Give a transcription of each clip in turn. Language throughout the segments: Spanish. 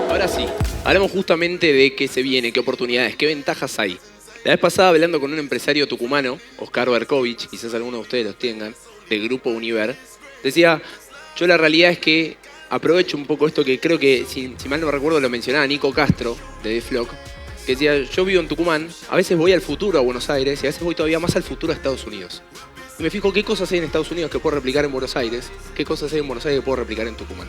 Ahora sí, hablamos justamente de qué se viene, qué oportunidades, qué ventajas hay. La vez pasada, hablando con un empresario tucumano, Oscar Berkovich, quizás algunos de ustedes los tengan, del grupo Univer, decía, yo la realidad es que aprovecho un poco esto que creo que, si mal no recuerdo, lo mencionaba Nico Castro, de The Flock, que decía, yo vivo en Tucumán, a veces voy al futuro a Buenos Aires y a veces voy todavía más al futuro a Estados Unidos. Y me fijo qué cosas hay en Estados Unidos que puedo replicar en Buenos Aires, qué cosas hay en Buenos Aires que puedo replicar en Tucumán.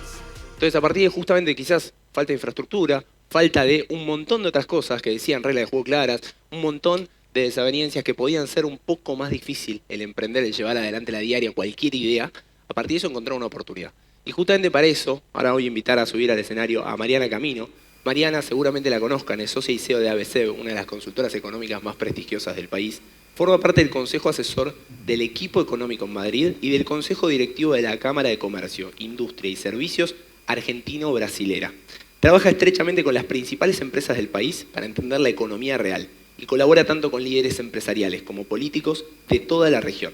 Entonces, a partir de justamente quizás falta de infraestructura, falta de un montón de otras cosas que decían reglas de juego claras, un montón de desavenencias que podían ser un poco más difícil el emprender, el llevar adelante la diaria, cualquier idea, a partir de eso encontrar una oportunidad. Y justamente para eso, ahora voy a invitar a subir al escenario a Mariana Camino. Mariana seguramente la conozcan, es socia y CEO de ABC, una de las consultoras económicas más prestigiosas del país. Forma parte del Consejo Asesor del Equipo Económico en Madrid y del Consejo Directivo de la Cámara de Comercio, Industria y Servicios argentino-brasilera. Trabaja estrechamente con las principales empresas del país para entender la economía real y colabora tanto con líderes empresariales como políticos de toda la región.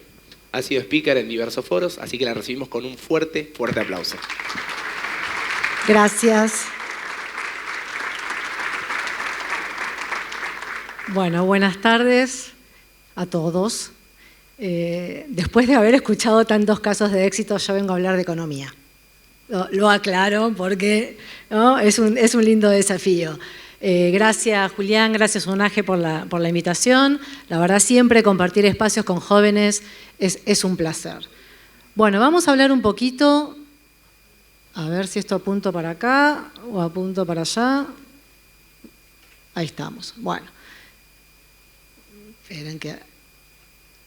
Ha sido speaker en diversos foros, así que la recibimos con un fuerte, fuerte aplauso. Gracias. Bueno, buenas tardes a todos. Después de haber escuchado tantos casos de éxito, yo vengo a hablar de economía. Lo aclaro porque ¿no? es un lindo desafío. Gracias Julián, gracias Unaje por la invitación. La verdad siempre compartir espacios con jóvenes es un placer. Bueno, vamos a hablar un poquito, a ver si esto apunto para acá o apunto para allá. Ahí estamos, bueno. Esperen que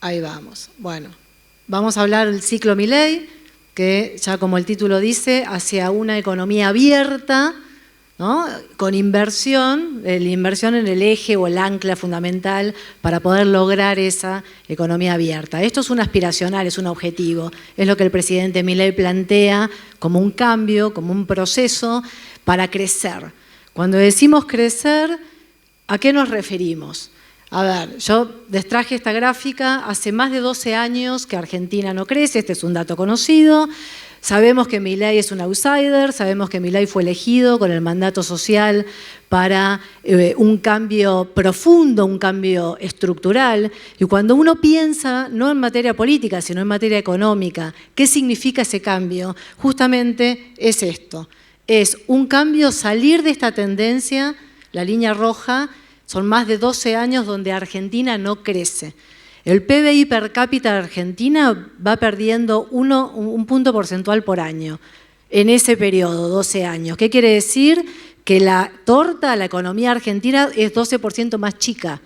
ahí vamos. Bueno, vamos a hablar del ciclo Milei, que ya como el título dice, hacia una economía abierta, ¿no? Con inversión, la inversión en el eje o el ancla fundamental para poder lograr esa economía abierta. Esto es un aspiracional, es un objetivo, es lo que el presidente Milei plantea como un cambio, como un proceso para crecer. Cuando decimos crecer, ¿a qué nos referimos? A ver, yo les traje esta gráfica, hace más de 12 años que Argentina no crece, este es un dato conocido. Sabemos que Milei es un outsider, sabemos que Milei fue elegido con el mandato social para un cambio profundo, un cambio estructural. Y cuando uno piensa, no en materia política, sino en materia económica, ¿qué significa ese cambio? Justamente es esto, es un cambio, salir de esta tendencia, la línea roja. Son más de 12 años donde Argentina no crece. El PBI per cápita de Argentina va perdiendo un punto porcentual por año en ese periodo, 12 años. ¿Qué quiere decir? Que la torta, la economía argentina es 12% más chica.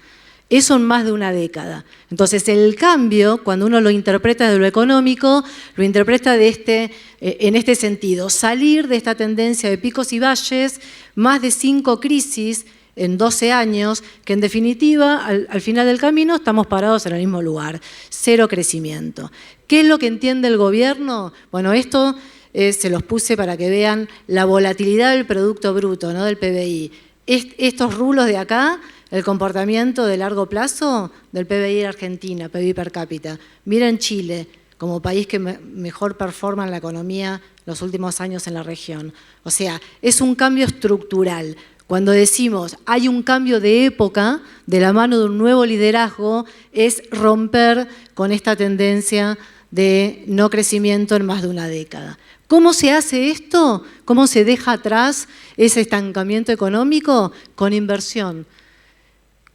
Eso en más de una década. Entonces el cambio, cuando uno lo interpreta de lo económico, lo interpreta en este sentido. Salir de esta tendencia de picos y valles, más de 5 crisis, en 12 años, que en definitiva, al final del camino, estamos parados en el mismo lugar. Cero crecimiento. ¿Qué es lo que entiende el gobierno? Bueno, esto se los puse para que vean la volatilidad del Producto Bruto, ¿no? Del PBI. Estos rulos de acá, el comportamiento de largo plazo del PBI de Argentina, PBI per cápita. Miren Chile, como país que mejor performa en la economía los últimos años en la región. O sea, es un cambio estructural. Cuando decimos hay un cambio de época, de la mano de un nuevo liderazgo, es romper con esta tendencia de no crecimiento en más de una década. ¿Cómo se hace esto? ¿Cómo se deja atrás ese estancamiento económico? Con inversión.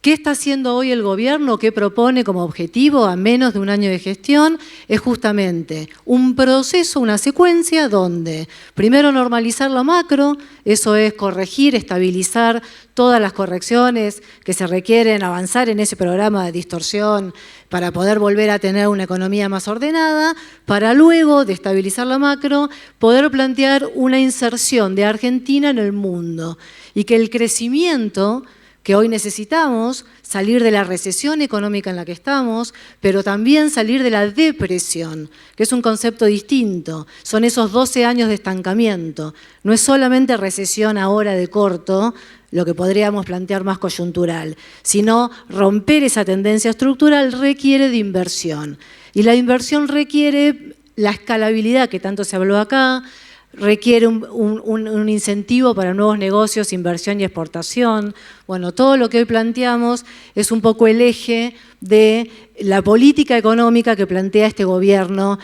¿Qué está haciendo hoy el gobierno? ¿Qué propone como objetivo a menos de un año de gestión? Es justamente un proceso, una secuencia donde primero normalizar lo macro, eso es corregir, estabilizar todas las correcciones que se requieren, avanzar en ese programa de distorsión para poder volver a tener una economía más ordenada, para luego de estabilizar lo macro, poder plantear una inserción de Argentina en el mundo y que el crecimiento que hoy necesitamos, salir de la recesión económica en la que estamos, pero también salir de la depresión, que es un concepto distinto. Son esos 12 años de estancamiento. No es solamente recesión ahora de corto, lo que podríamos plantear más coyuntural, sino romper esa tendencia estructural requiere de inversión. Y la inversión requiere la escalabilidad que tanto se habló acá, requiere un incentivo para nuevos negocios, inversión y exportación. Bueno, todo lo que hoy planteamos es un poco el eje de la política económica que plantea este gobierno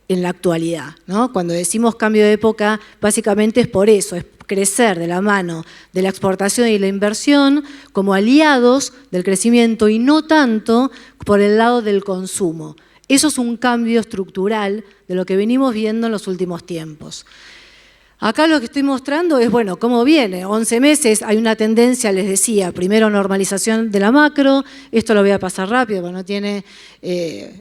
en la actualidad, ¿no? Cuando decimos cambio de época, básicamente es por eso, es crecer de la mano de la exportación y la inversión como aliados del crecimiento y no tanto por el lado del consumo. Eso es un cambio estructural de lo que venimos viendo en los últimos tiempos. Acá lo que estoy mostrando es, bueno, cómo viene. 11 meses, hay una tendencia, les decía, primero normalización de la macro, esto lo voy a pasar rápido, porque no tiene,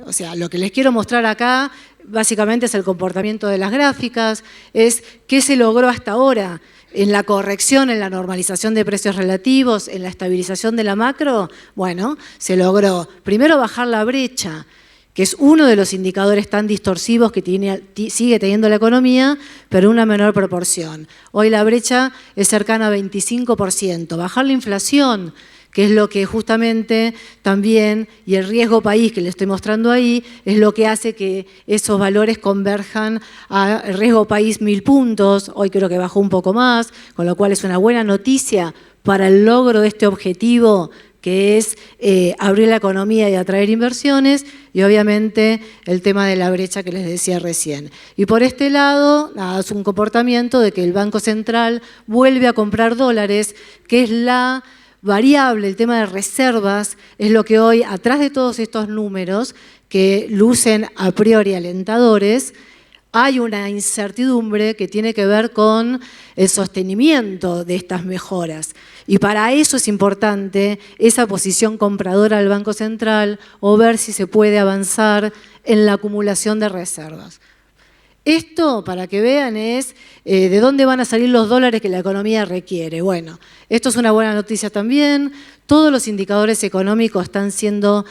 o sea, lo que les quiero mostrar acá básicamente es el comportamiento de las gráficas, es qué se logró hasta ahora en la corrección, en la normalización de precios relativos, en la estabilización de la macro. Bueno, se logró primero bajar la brecha, que es uno de los indicadores tan distorsivos que sigue teniendo la economía, pero en una menor proporción. Hoy la brecha es cercana a 25%. Bajar la inflación, que es lo que justamente también, y el riesgo país que le estoy mostrando ahí, es lo que hace que esos valores converjan al riesgo país 1000 puntos, hoy creo que bajó un poco más, con lo cual es una buena noticia para el logro de este objetivo que es abrir la economía y atraer inversiones, y obviamente el tema de la brecha que les decía recién. Y por este lado, nada, es un comportamiento de que el Banco Central vuelve a comprar dólares, que es la variable, el tema de reservas, es lo que hoy, atrás de todos estos números que lucen a priori alentadores, hay una incertidumbre que tiene que ver con el sostenimiento de estas mejoras. Y para eso es importante esa posición compradora del Banco Central o ver si se puede avanzar en la acumulación de reservas. Esto, para que vean, es de dónde van a salir los dólares que la economía requiere. Bueno, esto es una buena noticia también. Todos los indicadores económicos están siendo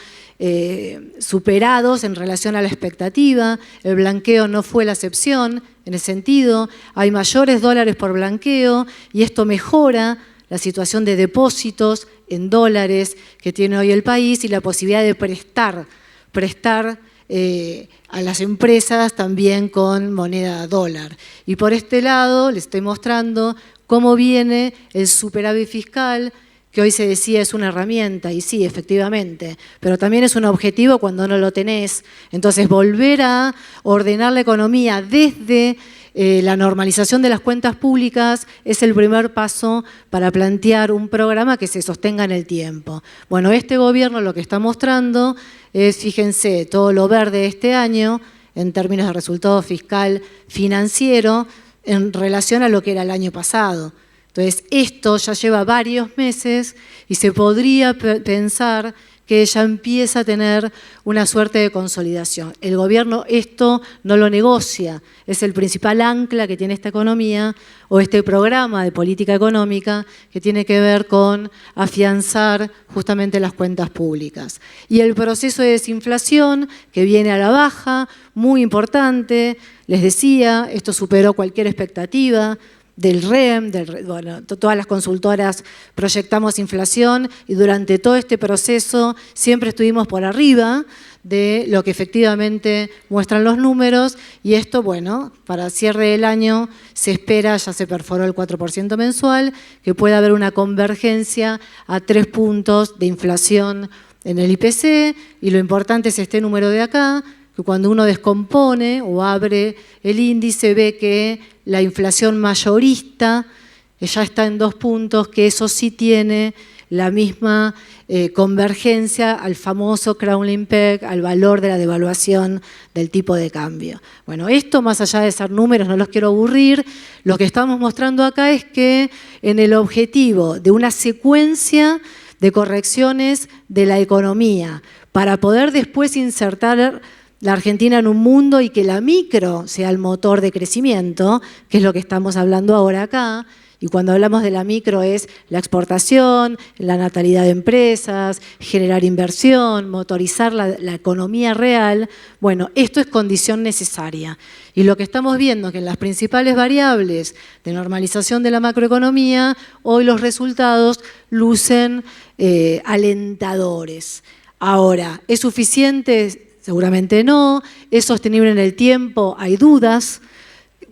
superados en relación a la expectativa. El blanqueo no fue la excepción en ese sentido. Hay mayores dólares por blanqueo y esto mejora la situación de depósitos en dólares que tiene hoy el país y la posibilidad de prestar a las empresas también con moneda dólar. Y por este lado les estoy mostrando cómo viene el superávit fiscal, que hoy se decía es una herramienta, y sí, efectivamente, pero también es un objetivo cuando no lo tenés. Entonces, volver a ordenar la economía desde la normalización de las cuentas públicas es el primer paso para plantear un programa que se sostenga en el tiempo. Bueno, este gobierno lo que está mostrando es, fíjense, todo lo verde este año, en términos de resultado fiscal financiero, en relación a lo que era el año pasado. Entonces, esto ya lleva varios meses y se podría pensar que ya empieza a tener una suerte de consolidación. El gobierno esto no lo negocia, es el principal ancla que tiene esta economía o este programa de política económica que tiene que ver con afianzar justamente las cuentas públicas. Y el proceso de desinflación que viene a la baja, muy importante, les decía, esto superó cualquier expectativa del REM, bueno, todas las consultoras proyectamos inflación y durante todo este proceso siempre estuvimos por arriba de lo que efectivamente muestran los números y esto, bueno, para cierre del año se espera, ya se perforó el 4% mensual, que pueda haber una convergencia a 3 puntos de inflación en el IPC y lo importante es este número de acá, que cuando uno descompone o abre el índice ve que la inflación mayorista ya está en 2 puntos, que eso sí tiene la misma convergencia al famoso Crowling Peg, al valor de la devaluación del tipo de cambio. Bueno, esto más allá de ser números, no los quiero aburrir, lo que estamos mostrando acá es que en el objetivo de una secuencia de correcciones de la economía, para poder después insertar la Argentina en un mundo y que la micro sea el motor de crecimiento, que es lo que estamos hablando ahora acá, y cuando hablamos de la micro es la exportación, la natalidad de empresas, generar inversión, motorizar la economía real, bueno, esto es condición necesaria. Y lo que estamos viendo es que en las principales variables de normalización de la macroeconomía, hoy los resultados lucen alentadores. Ahora, ¿es suficiente? seguramente no. ¿Es sostenible en el tiempo? Hay dudas.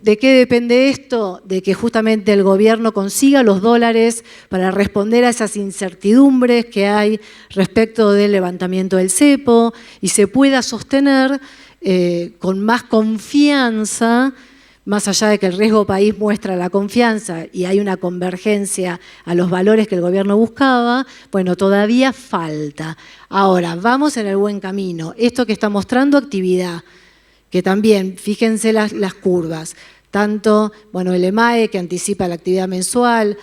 ¿De qué depende esto? De que justamente el gobierno consiga los dólares para responder a esas incertidumbres que hay respecto del levantamiento del cepo y se pueda sostener con más confianza, más allá de que el riesgo país muestra la confianza y hay una convergencia a los valores que el gobierno buscaba, bueno, todavía falta. Ahora, vamos en el buen camino. Esto que está mostrando actividad, que también, fíjense las curvas, tanto, bueno, el EMAE que anticipa la actividad mensual,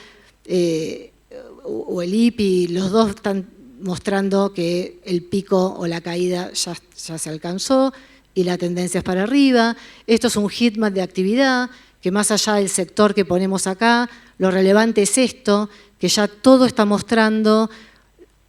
o el IPI, los dos están mostrando que el pico o la caída ya se alcanzó y la tendencia es para arriba. Esto es un heatmap de actividad, que más allá del sector que ponemos acá, lo relevante es esto, que ya todo está mostrando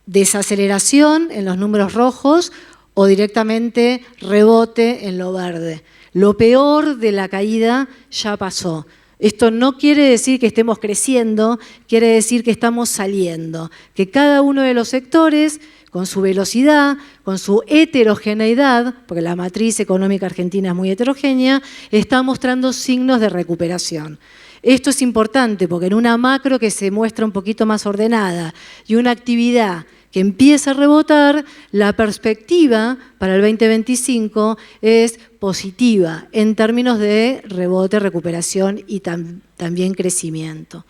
desaceleración en los números rojos o directamente rebote en lo verde. Lo peor de la caída ya pasó. Esto no quiere decir que estemos creciendo, quiere decir que estamos saliendo, que cada uno de los sectores, con su velocidad, con su heterogeneidad, porque la matriz económica argentina es muy heterogénea, está mostrando signos de recuperación. Esto es importante porque en una macro que se muestra un poquito más ordenada y una actividad que empieza a rebotar, la perspectiva para el 2025 es positiva en términos de rebote, recuperación y también crecimiento.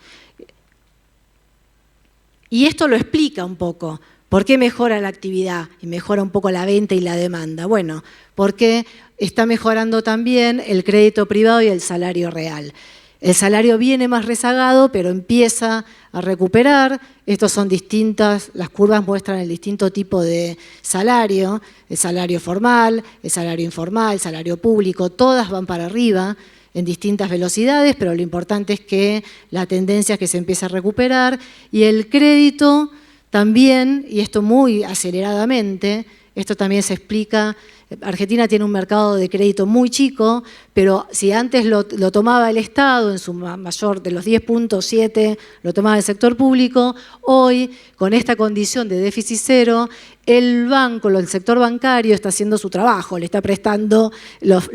Y esto lo explica un poco. ¿Por qué mejora la actividad y mejora un poco la venta y la demanda? Bueno, porque está mejorando también el crédito privado y el salario real. El salario viene más rezagado, pero empieza a recuperar. Estos son distintas, las curvas muestran el distinto tipo de salario, el salario formal, el salario informal, el salario público, todas van para arriba en distintas velocidades, pero lo importante es que la tendencia es que se empieza a recuperar y el crédito también, y esto muy aceleradamente, esto también se explica. Argentina tiene un mercado de crédito muy chico, pero si antes lo tomaba el Estado, en su mayor de los 10.7 lo tomaba el sector público, hoy con esta condición de déficit cero, el banco, el sector bancario está haciendo su trabajo, le está prestando los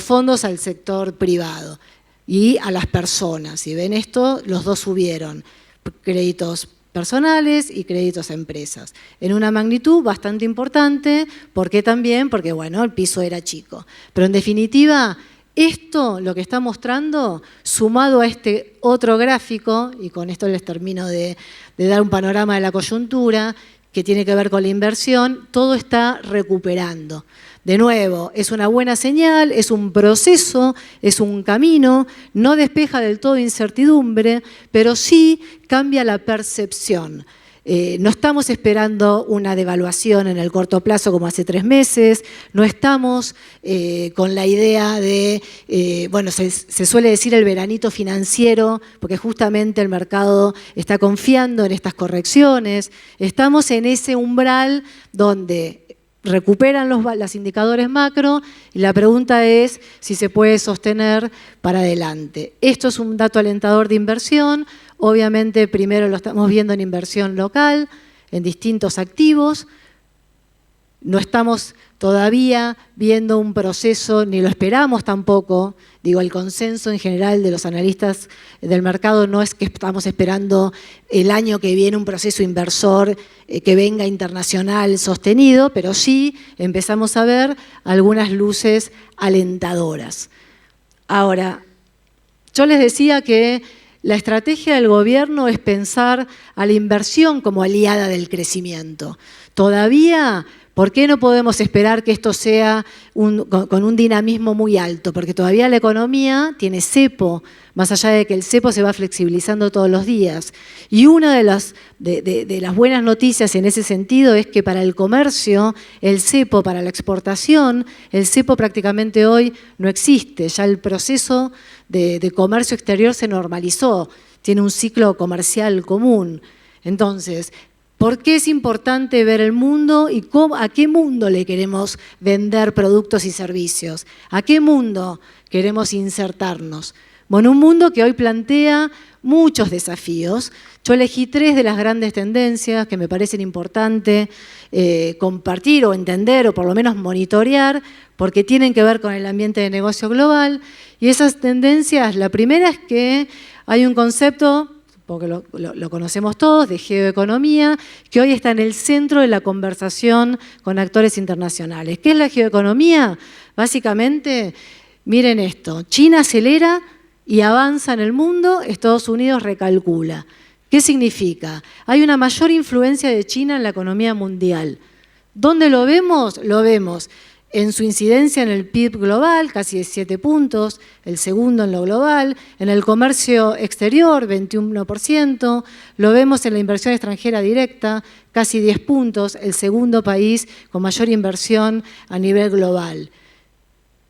fondos al sector privado y a las personas. Si ven esto, los dos subieron, créditos personales y créditos a empresas, en una magnitud bastante importante. ¿Por qué también? Porque, bueno, el piso era chico. Pero en definitiva, esto lo que está mostrando, sumado a este otro gráfico, y con esto les termino de dar un panorama de la coyuntura, que tiene que ver con la inversión, todo está recuperando. De nuevo, es una buena señal, es un proceso, es un camino, no despeja del todo incertidumbre, pero sí cambia la percepción. No estamos esperando una devaluación en el corto plazo como hace 3 meses, no estamos con la idea de, bueno, se suele decir el veranito financiero, porque justamente el mercado está confiando en estas correcciones, estamos en ese umbral donde recuperan los indicadores macro y la pregunta es si se puede sostener para adelante. Esto es un dato alentador de inversión, obviamente primero lo estamos viendo en inversión local, en distintos activos, no estamos todavía viendo un proceso, ni lo esperamos tampoco, digo, el consenso en general de los analistas del mercado no es que estamos esperando el año que viene un proceso inversor que venga internacional sostenido, pero sí empezamos a ver algunas luces alentadoras. Ahora, yo les decía que la estrategia del gobierno es pensar a la inversión como aliada del crecimiento. Todavía, ¿por qué no podemos esperar que esto sea con un dinamismo muy alto? Porque todavía la economía tiene cepo, más allá de que el cepo se va flexibilizando todos los días. Y una de las buenas noticias en ese sentido es que para el comercio, el cepo, para la exportación, el cepo prácticamente hoy no existe. Ya el proceso de comercio exterior se normalizó, tiene un ciclo comercial común. Entonces, ¿por qué es importante ver el mundo y a qué mundo le queremos vender productos y servicios? ¿A qué mundo queremos insertarnos? Bueno, un mundo que hoy plantea muchos desafíos. Yo elegí 3 de las grandes tendencias que me parecen importantes compartir o entender o por lo menos monitorear porque tienen que ver con el ambiente de negocio global. Y esas tendencias, la primera es que hay un concepto, porque lo conocemos todos, de geoeconomía, que hoy está en el centro de la conversación con actores internacionales. ¿Qué es la geoeconomía? Básicamente, miren esto, China acelera y avanza en el mundo, Estados Unidos recalcula. ¿Qué significa? Hay una mayor influencia de China en la economía mundial. ¿Dónde lo vemos? Lo vemos en su incidencia en el PIB global, casi de 7 puntos, el segundo en lo global, en el comercio exterior, 21%, lo vemos en la inversión extranjera directa, casi 10 puntos, el segundo país con mayor inversión a nivel global.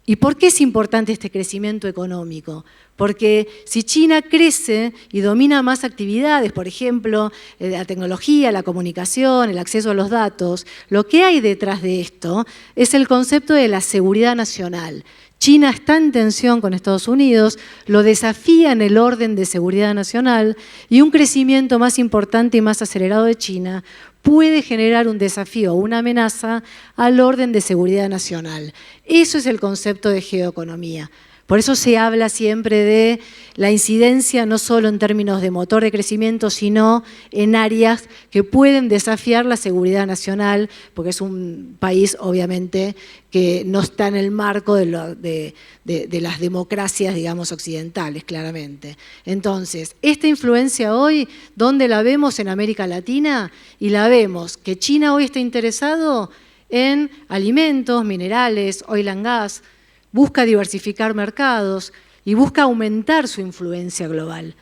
¿Y por qué es importante este crecimiento económico? Porque si China crece y domina más actividades, por ejemplo, la tecnología, la comunicación, el acceso a los datos, lo que hay detrás de esto es el concepto de la seguridad nacional. China está en tensión con Estados Unidos, lo desafía en el orden de seguridad nacional y un crecimiento más importante y más acelerado de China puede generar un desafío o una amenaza al orden de seguridad nacional. Eso es el concepto de geoeconomía. Por eso se habla siempre de la incidencia no solo en términos de motor de crecimiento, sino en áreas que pueden desafiar la seguridad nacional, porque es un país, obviamente, que no está en el marco de las democracias, digamos, occidentales, claramente. Entonces, esta influencia hoy, ¿dónde la vemos? En América Latina, y la vemos que China hoy está interesado en alimentos, minerales, oil and gas, busca diversificar mercados y busca aumentar su influencia global.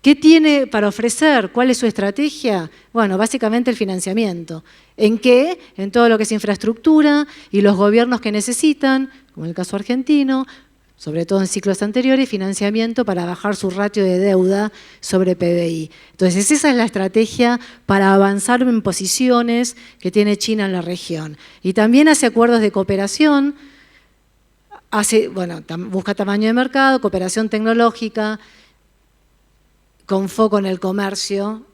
¿Qué tiene para ofrecer? ¿Cuál es su estrategia? Bueno, básicamente el financiamiento. ¿En qué? En todo lo que es infraestructura y los gobiernos que necesitan, como en el caso argentino, sobre todo en ciclos anteriores, financiamiento para bajar su ratio de deuda sobre PBI. Entonces, esa es la estrategia para avanzar en posiciones que tiene China en la región. Y también hace acuerdos de cooperación, busca tamaño de mercado, cooperación tecnológica, con foco en el comercio,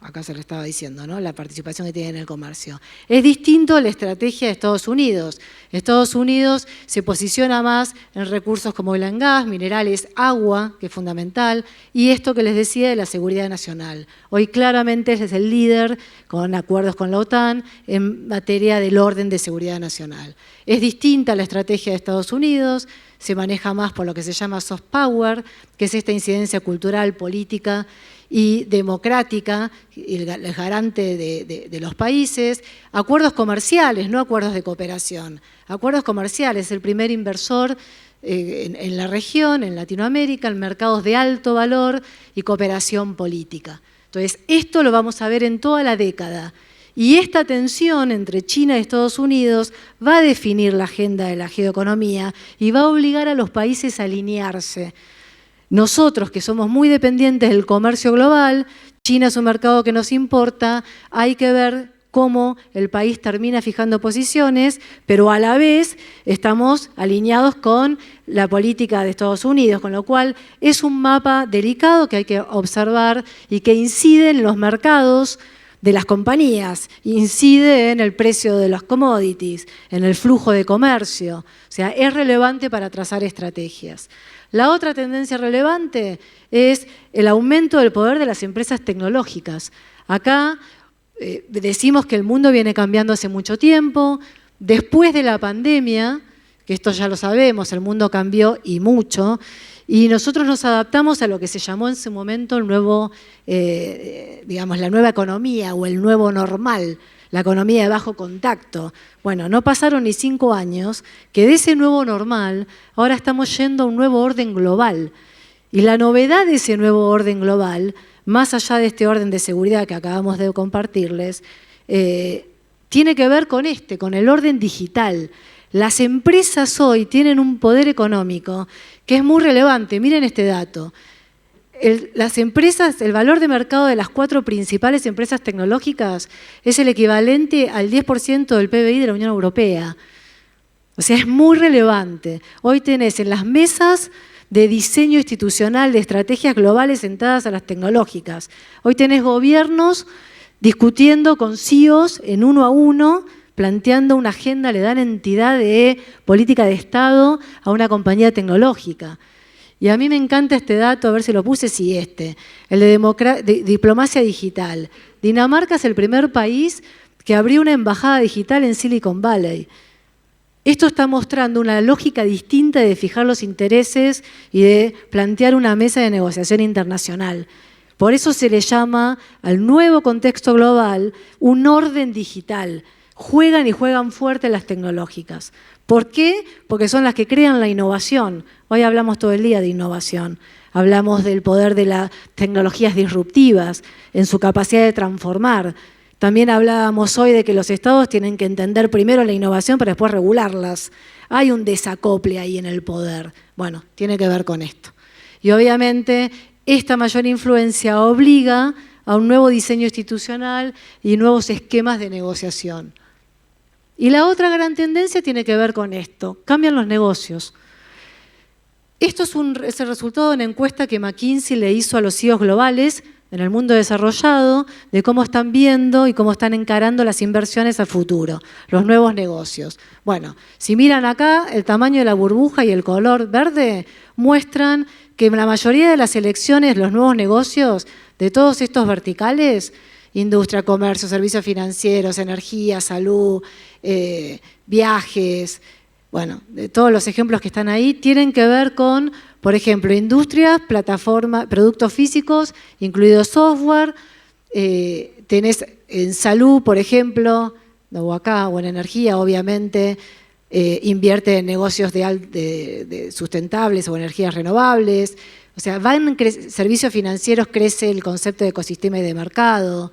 acá se lo estaba diciendo, ¿no? La participación que tiene en el comercio. Es distinto a la estrategia de Estados Unidos. Estados Unidos se posiciona más en recursos como oil and gas, minerales, agua, que es fundamental, y esto que les decía de la seguridad nacional. Hoy claramente es el líder, con acuerdos con la OTAN, en materia del orden de seguridad nacional. Es distinta a la estrategia de Estados Unidos, se maneja más por lo que se llama soft power, que es esta incidencia cultural, política y democrática, el garante de los países. Acuerdos comerciales, no acuerdos de cooperación. Acuerdos comerciales, el primer inversor en la región, en Latinoamérica, en mercados de alto valor y cooperación política. Entonces, esto lo vamos a ver en toda la década. Y esta tensión entre China y Estados Unidos va a definir la agenda de la geoeconomía y va a obligar a los países a alinearse. Nosotros, que somos muy dependientes del comercio global, China es un mercado que nos importa, hay que ver cómo el país termina fijando posiciones, pero a la vez estamos alineados con la política de Estados Unidos, con lo cual es un mapa delicado que hay que observar y que incide en los mercados de las compañías, incide en el precio de los commodities, en el flujo de comercio. O sea, es relevante para trazar estrategias. La otra tendencia relevante es el aumento del poder de las empresas tecnológicas. Acá decimos que el mundo viene cambiando hace mucho tiempo. Después de la pandemia, que esto ya lo sabemos, el mundo cambió y mucho, y nosotros nos adaptamos a lo que se llamó en ese momento el nuevo, la nueva economía o el nuevo normal, la economía de bajo contacto. Bueno, no pasaron ni 5 años que de ese nuevo normal ahora estamos yendo a un nuevo orden global. Y la novedad de ese nuevo orden global, más allá de este orden de seguridad que acabamos de compartirles, tiene que ver con el orden digital. Las empresas hoy tienen un poder económico que es muy relevante. Miren este dato. Las empresas, el valor de mercado de las 4 principales empresas tecnológicas es el equivalente al 10% del PBI de la Unión Europea. O sea, es muy relevante. Hoy tenés en las mesas de diseño institucional, de estrategias globales sentadas a las tecnológicas. Hoy tenés gobiernos discutiendo con CEOs en uno a uno, planteando una agenda, le dan entidad de política de Estado a una compañía tecnológica. Y a mí me encanta este dato, a ver si lo puse, sí, el de diplomacia digital. Dinamarca es el primer país que abrió una embajada digital en Silicon Valley. Esto está mostrando una lógica distinta de fijar los intereses y de plantear una mesa de negociación internacional. Por eso se le llama al nuevo contexto global un orden digital. Juegan y juegan fuerte las tecnológicas. ¿Por qué? Porque son las que crean la innovación. Hoy hablamos todo el día de innovación. Hablamos del poder de las tecnologías disruptivas, en su capacidad de transformar. También hablábamos hoy de que los estados tienen que entender primero la innovación para después regularlas. Hay un desacople ahí en el poder. Bueno, tiene que ver con esto. Y obviamente esta mayor influencia obliga a un nuevo diseño institucional y nuevos esquemas de negociación. Y la otra gran tendencia tiene que ver con esto. Cambian los negocios. Esto es el resultado de una encuesta que McKinsey le hizo a los CEOs globales en el mundo desarrollado, de cómo están viendo y cómo están encarando las inversiones a futuro, los nuevos negocios. Bueno, si miran acá, el tamaño de la burbuja y el color verde muestran que en la mayoría de las elecciones, los nuevos negocios de todos estos verticales, industria, comercio, servicios financieros, energía, salud, viajes, bueno, de todos los ejemplos que están ahí, tienen que ver con, por ejemplo, industrias, plataformas, productos físicos, incluido software. Tenés en salud, por ejemplo, o acá, o en energía, obviamente, invierte en negocios de sustentables o energías renovables. O sea, servicios financieros, crece el concepto de ecosistema y de mercado.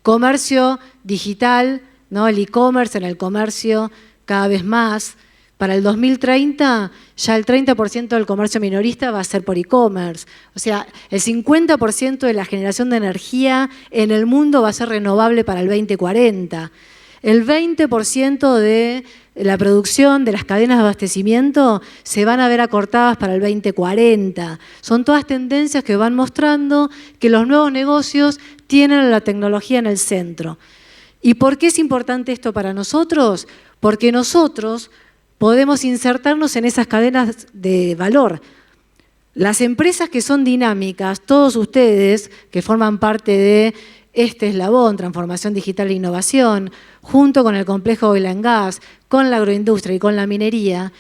Comercio digital, ¿no? El e-commerce en el comercio cada vez más. Para el 2030, ya el 30% del comercio minorista va a ser por e-commerce. O sea, el 50% de la generación de energía en el mundo va a ser renovable para el 2040. El 20% de la producción de las cadenas de abastecimiento se van a ver acortadas para el 2040. Son todas tendencias que van mostrando que los nuevos negocios tienen la tecnología en el centro. ¿Y por qué es importante esto para nosotros? Porque nosotros podemos insertarnos en esas cadenas de valor. Las empresas que son dinámicas, todos ustedes que forman parte de este eslabón, transformación digital e innovación, junto con el complejo oil and gas, con la agroindustria y con la minería,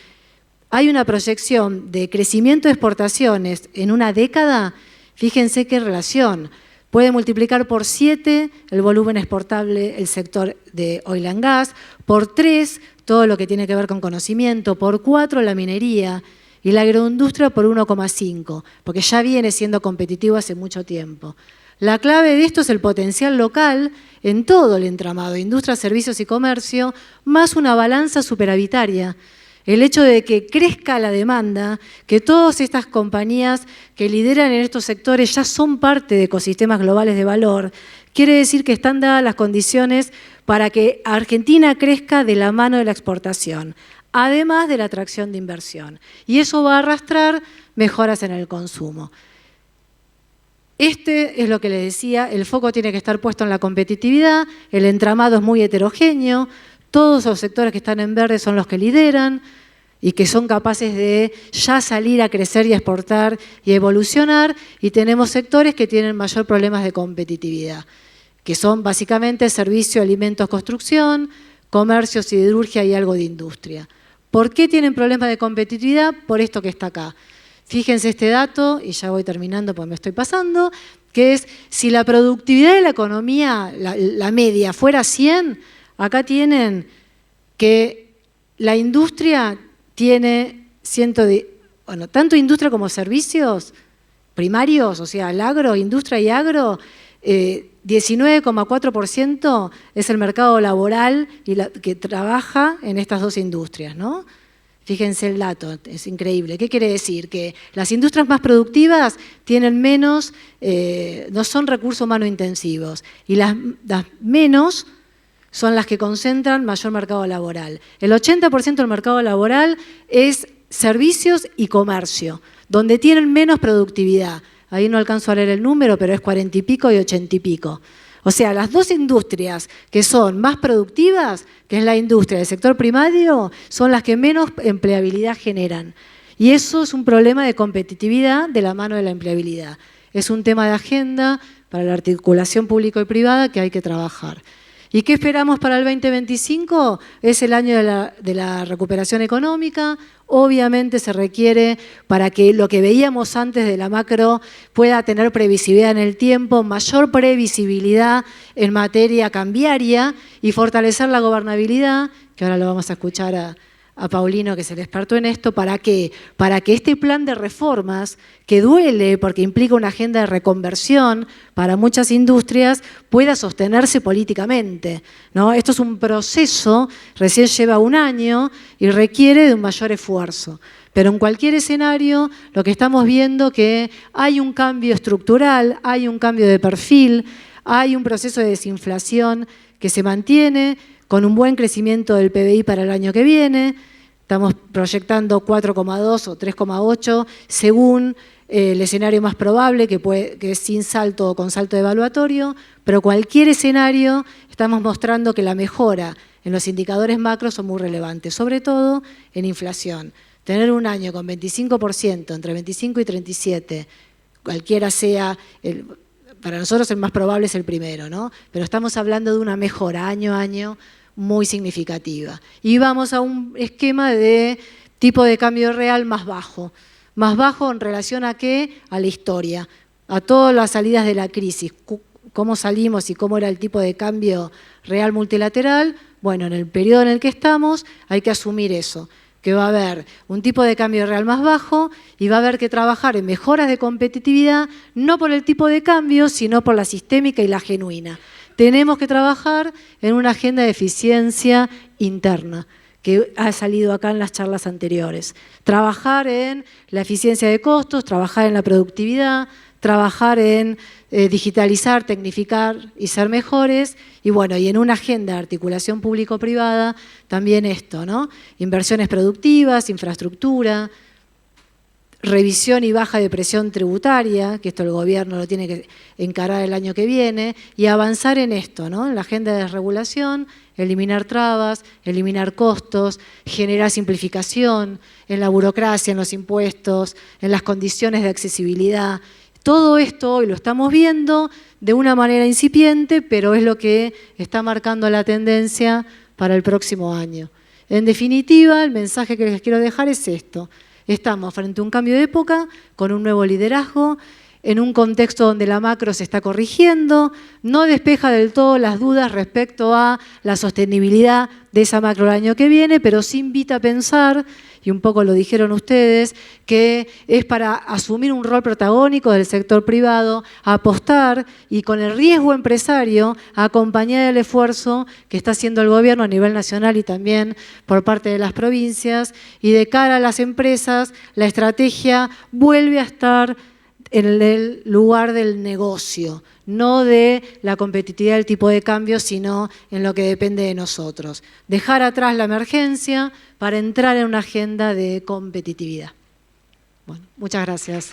hay una proyección de crecimiento de exportaciones en una década, fíjense qué relación. Puede multiplicar por 7 el volumen exportable el sector de oil and gas, por 3 todo lo que tiene que ver con conocimiento, por 4 la minería y la agroindustria por 1,5, porque ya viene siendo competitivo hace mucho tiempo. La clave de esto es el potencial local en todo el entramado, industria, servicios y comercio, más una balanza superavitaria. El hecho de que crezca la demanda, que todas estas compañías que lideran en estos sectores ya son parte de ecosistemas globales de valor, quiere decir que están dadas las condiciones para que Argentina crezca de la mano de la exportación, además de la atracción de inversión. Y eso va a arrastrar mejoras en el consumo. Este es lo que les decía, el foco tiene que estar puesto en la competitividad, el entramado es muy heterogéneo, todos los sectores que están en verde son los que lideran y que son capaces de ya salir a crecer y a exportar y a evolucionar, y tenemos sectores que tienen mayor problemas de competitividad, que son básicamente servicio, alimentos, construcción, comercio, siderurgia y algo de industria. ¿Por qué tienen problemas de competitividad? Por esto que está acá. Fíjense este dato, y ya voy terminando porque me estoy pasando, que es si la productividad de la economía, la media, fuera 100, acá tienen que la industria tiene tanto industria como servicios primarios, o sea, el agro, industria y agro, 19,4% es el mercado laboral que trabaja en estas dos industrias, ¿no? Fíjense el dato, es increíble. ¿Qué quiere decir? Que las industrias más productivas tienen menos, no son recursos humanos intensivos, y las menos son las que concentran mayor mercado laboral. El 80% del mercado laboral es servicios y comercio, donde tienen menos productividad. Ahí no alcanzo a leer el número, pero es 40 y pico y 80 y pico. O sea, las dos industrias que son más productivas, que es la industria del sector primario, son las que menos empleabilidad generan. Y eso es un problema de competitividad de la mano de la empleabilidad. Es un tema de agenda para la articulación público y privada que hay que trabajar. ¿Y qué esperamos para el 2025? Es el año de la recuperación económica. Obviamente se requiere, para que lo que veíamos antes de la macro pueda tener previsibilidad en el tiempo, mayor previsibilidad en materia cambiaria y fortalecer la gobernabilidad, que ahora lo vamos a escuchar a Paulino, que es el experto en esto. ¿Para qué? Para que este plan de reformas, que duele porque implica una agenda de reconversión para muchas industrias, pueda sostenerse políticamente, ¿no? Esto es un proceso, recién lleva un año y requiere de un mayor esfuerzo. Pero en cualquier escenario, lo que estamos viendo es que hay un cambio estructural, hay un cambio de perfil, hay un proceso de desinflación que se mantiene, con un buen crecimiento del PBI para el año que viene. Estamos proyectando 4,2 o 3,8 según el escenario más probable, que es sin salto o con salto evaluatorio, pero cualquier escenario estamos mostrando que la mejora en los indicadores macros son muy relevantes, sobre todo en inflación. Tener un año con 25%, entre 25 y 37, cualquiera sea para nosotros el más probable es el primero, ¿no? Pero estamos hablando de una mejora año a año muy significativa. Y vamos a un esquema de tipo de cambio real más bajo. Más bajo en relación a qué? A la historia, a todas las salidas de la crisis. ¿Cómo salimos y cómo era el tipo de cambio real multilateral? Bueno, en el periodo en el que estamos hay que asumir eso, que va a haber un tipo de cambio real más bajo y va a haber que trabajar en mejoras de competitividad, no por el tipo de cambio, sino por la sistémica y la genuina. Tenemos que trabajar en una agenda de eficiencia interna, que ha salido acá en las charlas anteriores. Trabajar en la eficiencia de costos, trabajar en la productividad, trabajar en digitalizar, tecnificar y ser mejores. Y bueno, y en una agenda de articulación público-privada, también esto, ¿no? Inversiones productivas, infraestructura, revisión y baja de presión tributaria, que esto el gobierno lo tiene que encarar el año que viene, y avanzar en esto, ¿no? En la agenda de desregulación, eliminar trabas, eliminar costos, generar simplificación en la burocracia, en los impuestos, en las condiciones de accesibilidad. Todo esto hoy lo estamos viendo de una manera incipiente, pero es lo que está marcando la tendencia para el próximo año. En definitiva, el mensaje que les quiero dejar es esto. Estamos frente a un cambio de época, con un nuevo liderazgo, en un contexto donde la macro se está corrigiendo, no despeja del todo las dudas respecto a la sostenibilidad de esa macro el año que viene, pero sí invita a pensar, y un poco lo dijeron ustedes, que es para asumir un rol protagónico del sector privado, a apostar y con el riesgo empresario a acompañar el esfuerzo que está haciendo el gobierno a nivel nacional y también por parte de las provincias, y de cara a las empresas, la estrategia vuelve a estar en el lugar del negocio, no de la competitividad del tipo de cambio, sino en lo que depende de nosotros. Dejar atrás la emergencia para entrar en una agenda de competitividad. Bueno, muchas gracias.